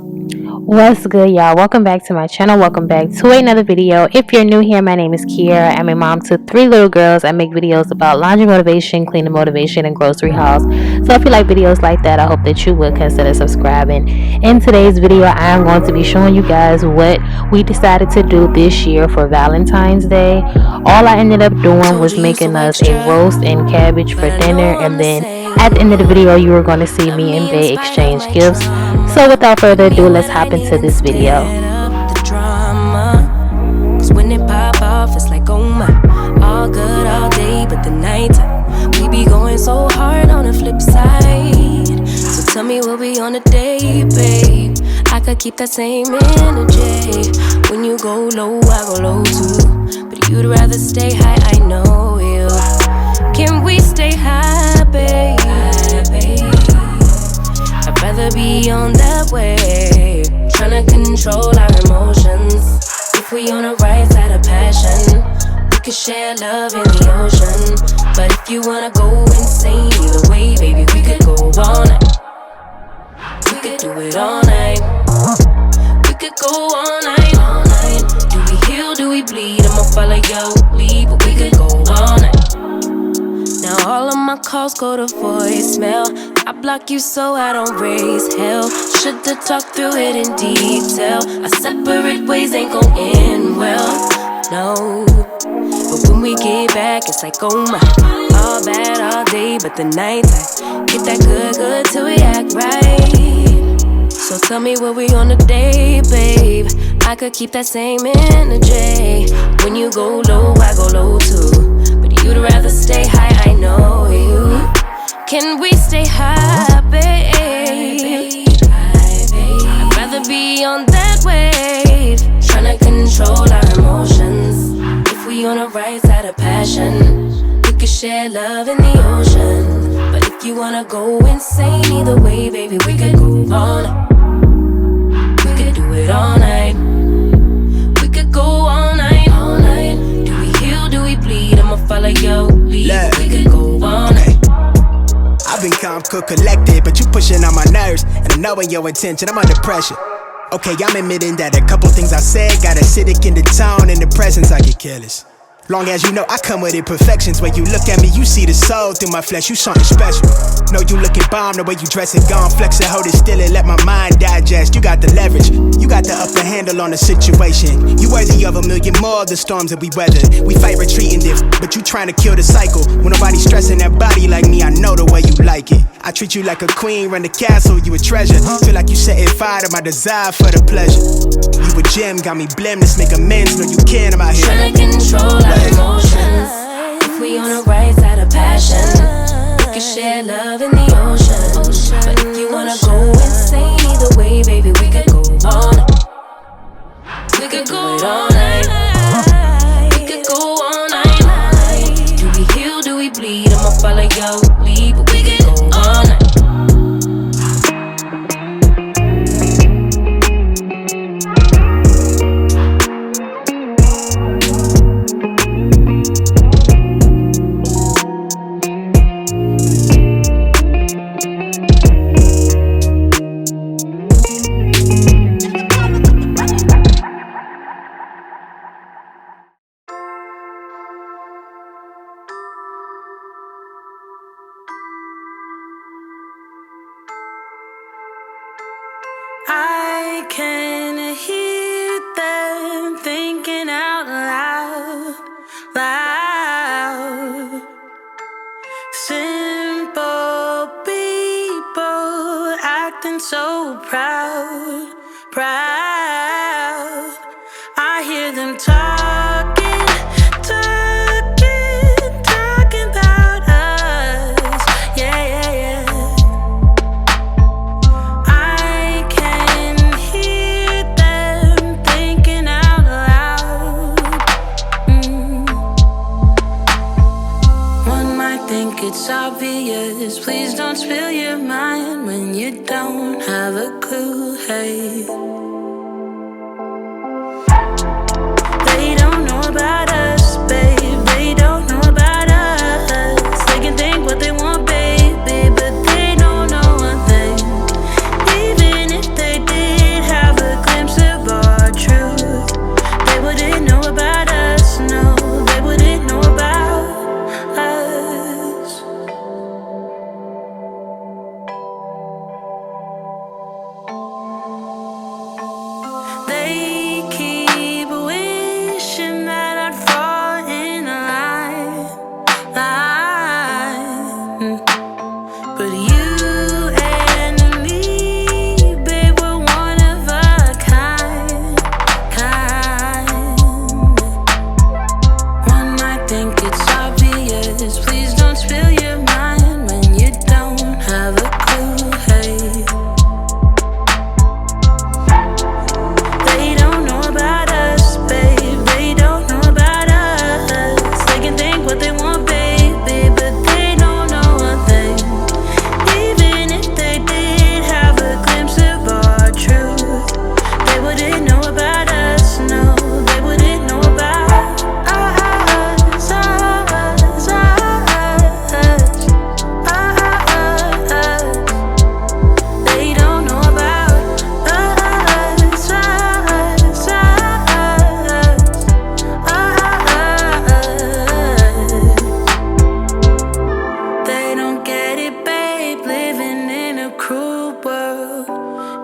What's good, y'all? Welcome back to my channel. Welcome back to another video. If you're new here, my name is KIARA. I'm a mom to 3 little girls. I make videos about laundry motivation, cleaning motivation, and grocery hauls. So if you like videos like that, I hope that you would consider subscribing. In today's video, I am going to be showing you guys what we decided to do this year for Valentine's Day. All I ended up doing was making us a roast and cabbage for dinner, and then at the end of the video, you are going to see me and Bae exchange gifts. So without further ado, let's hop into this video. When it pop off, it's like, oh my, all good all day, but the night we be going so hard on the flip side. So tell me what we on a day, babe. I could keep that same energy. When you go low, I go low too. But you'd rather stay high, I know you. Can we stay high, babe? I'd rather be on that wave, tryna control our emotions. If we on the right side of passion, we could share love in the ocean. But if you wanna go insane either way, baby, we could go all night. We could do it all night. We could go all night, all night. Do we heal, do we bleed? I'ma follow your lead, but we could go all night. Now all of my calls go to voicemail. I block you so I don't raise hell. Should've talked through it in detail. Our separate ways ain't gon' end well, no. But when we get back, it's like, oh my, all bad all day, but the night time, get that good till we act right. So tell me what we on the day, babe. I could keep that same energy. When you go low, I go low too. You'd rather stay high, I know you. Can we stay high, babe? I'd rather be on that wave, tryna control our emotions. If we on the right side of passion, we could share love in the ocean. But if you wanna go insane either way, baby, we could go all night. We could do it all night. We could go all night, all night. Do we heal, do we bleed? I'ma follow your lead. We could go on. Okay. I've been calm, cool, collected, but you pushing on my nerves, and I know in your intention, I'm under pressure. Okay, I'm admitting that a couple things I said got acidic in the tone, in the presence I get careless. Long as you know I come with imperfections. When you look at me, you see the soul through my flesh. You something special. Know you looking bomb, the way you dress it, gone flex it, hold it still and let my mind digest. You got the leverage, you got the upper handle on the situation. You worthy of 1,000,000 more of the storms that we weathered. We fight retreating this, but you trying to kill the cycle. When nobody's stressing that body like me, I know the way you like it. I treat you like a queen, run the castle, you a treasure. Feel like you setting fire to my desire for the pleasure. You a gem, got me blim, let's make amends. Know you can, I'm out here tryna control our emotions. If we on the right side of passion, we can share love in the ocean. But if you wanna go insane either way, baby, we could go all night. We could go it all night. We could go all night. Do we heal, do we bleed? I'ma follow your lead, but we could go all night. I can hear them thinking out loud, loud. Simple people acting so proud, proud. I hear them talking, talking, talking about us. Yeah, yeah, yeah. I can hear them thinking out loud. One might think it's obvious. Please don't spill your mind when you don't have a clue. Hey, they don't know about us, babe. They don't know about us. They can think what they want, baby, but they don't know a thing. Even if they did,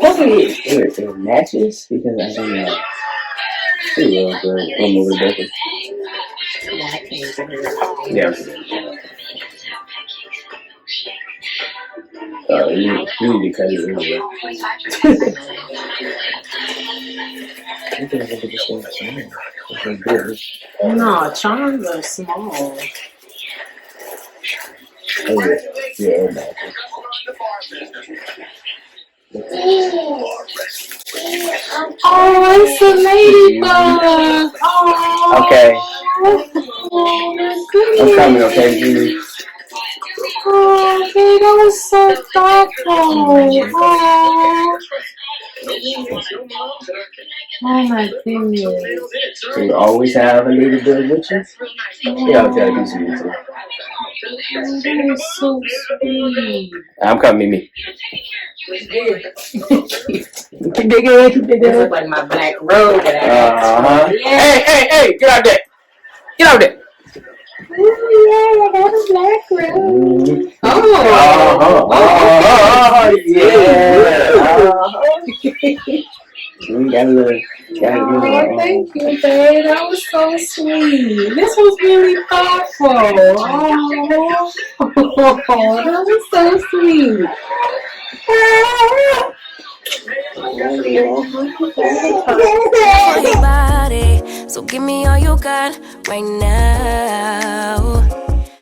Hopefully it matches because I think it will go one more better. Yeah. You need to cut it anyway. No, charms are small. Yeah, Oh, it's a ladybug. Oh. okay. Oh, I'm coming, okay, dude? oh, okay, that was so thoughtful. Oh. Oh my goodness. So you always have a little bit of riches? Yeah, I'll tell you some too. That is so sweet. I'm coming, Mimi. Keep digging. This is like my black robe. Yeah. Hey, get out there. Get out there. Oh, yeah, I got a black robe. Thank you, babe. That was so sweet. This was really thoughtful. Oh, that was so sweet. Body, so give me all you got right now.